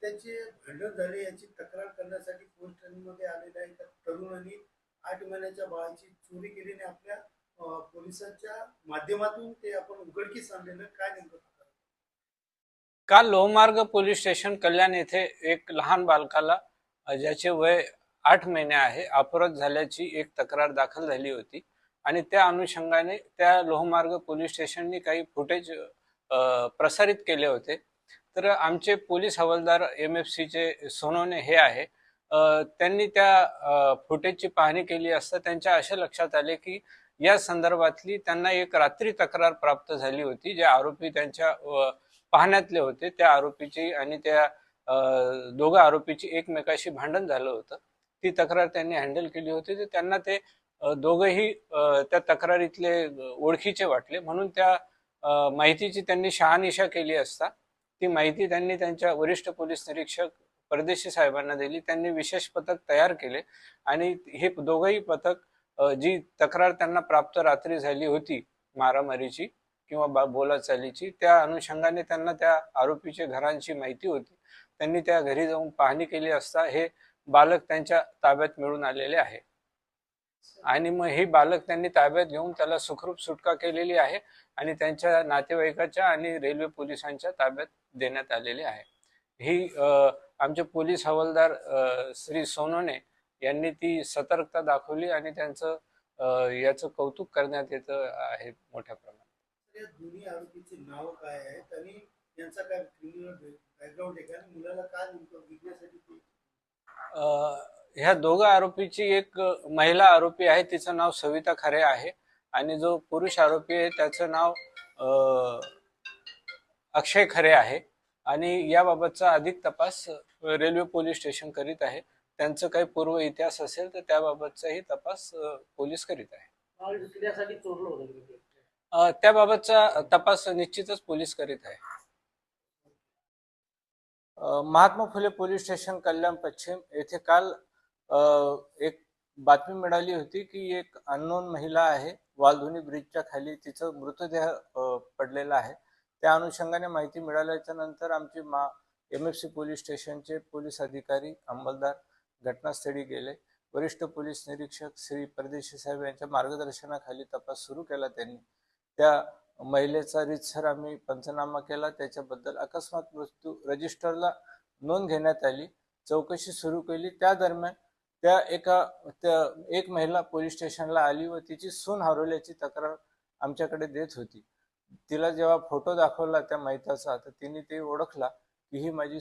हत्याचे भांडण झाले याची तक्रार करण्यासाठी पोलीस स्टेशनमध्ये आलेले आहे. त्या तरुणांनी 8 महिन्याच्या बाळाची चोरी केल्याने आपल्या पोलिसांच्या माध्यमातून ते आपण उघडकीस आणलेलं काय नेमकं प्रकार? काल लोहमार्ग पोलीस स्टेशन कल्याण येथे एक लहान बालकाला ज्याचे वय 8 महिने आहे अपहरण झाल्याची एक तक्रार दाखल झाली होती आणि त्या अनुषंगाने त्या लोहमार्ग पोलीस स्टेशनने काही फुटेज प्रसारित केले होते. तर आमचे पोलीस हवालदार MFCचे सोनवणे हे आहे, त्यांनी त्या फुटेजची पाहणी केली असता त्यांच्या असे लक्षात आले की या संदर्भातली त्यांना एक रात्री तक्रार प्राप्त झाली होती. जे आरोपी त्यांच्या पाहण्यातले होते त्या आरोपीची आणि त्या दोघा आरोपीची एकमेकाशी भांडण झालं होतं. ती तक्रार त्यांनी हँडल केली होती. तर त्यांना ते दोघंही त्या तक्रारीतले ओळखीचे वाटले, म्हणून त्या माहितीची त्यांनी शहानिशा केली असता ती माहिती त्यांनी त्यांच्या वरिष्ठ पोलीस निरीक्षक परदेशी साहेबांना दिली. त्यांनी विशेष पथक तयार केले आणि हे दोघंही पथक जी तक्रार त्यांना प्राप्त रात्री झाली होती मारामारीची किंवा बोलाचालीची, त्या अनुषंगाने त्यांना त्या आरोपीच्या घरांची माहिती होती. त्यांनी त्या घरी जाऊन पाहणी केली असता हे बालक त्यांच्या ताब्यात मिळून आलेले आहे आणि मग हे बालक त्यांनी ताब्यात घेऊन त्याला सुखरूप सुटका केलेली आहे आणि त्यांच्या नातेवाईकाच्या आणि रेल्वे पोलिसांच्या ताब्यात देण्यात आलेले आहे. ही आमचे पोलीस हवालदार श्री सोनवणे यांनी ती सतर्कता दाखवली आणि त्यांचं याचं कौतुक करण्यात येतं आहे मोठ्या प्रमाणात. या दोन्ही आरोपीचे नाव काय आहेत आणि यांचा काय क्रिमिनल बॅकग्राऊंड आहे का आणि मुलाला काय नेमकं विकण्यासाठी ते? ह्या दोघा आरोपीची एक महिला आरोपी आहे, तिचं नाव सविता खरे आहे आणि जो पुरुष आरोपी आहे त्याचं नाव अक्षय खरे आहे आणि याबाबतचा अधिक तपास रेल्वे पोलीस स्टेशन करीत आहे. त्यांचं काही पूर्व इतिहास असेल तर त्याबाबतचाही तपास पोलीस करीत आहे. त्याबाबतचा तपास निश्चितच पोलीस करीत आहे. महात्मा फुले पोलीस स्टेशन कल्याण पश्चिम येथे काल एक बातमी मिळाली होती की एक अननोन महिला आहे, वालधुनी ब्रिजच्या खाली तिचं मृतदेह पडलेला आहे. त्या अनुषंगाने माहिती मिळाल्याच्या नंतर आमचे MFC पोलीस स्टेशनचे पोलीस अधिकारी अंमलदार घटनास्थळी गेले. वरिष्ठ पोलीस निरीक्षक श्री परदेशी साहेब यांच्या मार्गदर्शनाखाली तपास सुरू केला. त्यांनी त्या महिलेचा रीतसर आम्ही पंचनामा केला. त्याच्याबद्दल अकस्मात मृत्यू रजिस्टरला नोंद घेण्यात आली. चौकशी सुरू केली. त्या दरम्यान एक महिला पोलीस स्टेशनला आली व तिची सून हरवल्याची तक्रार आमच्याकडे देत होती. तिला जेव्हा फोटो दाखवला त्या महिताचा तर तिने ते ओळखला की ही माझी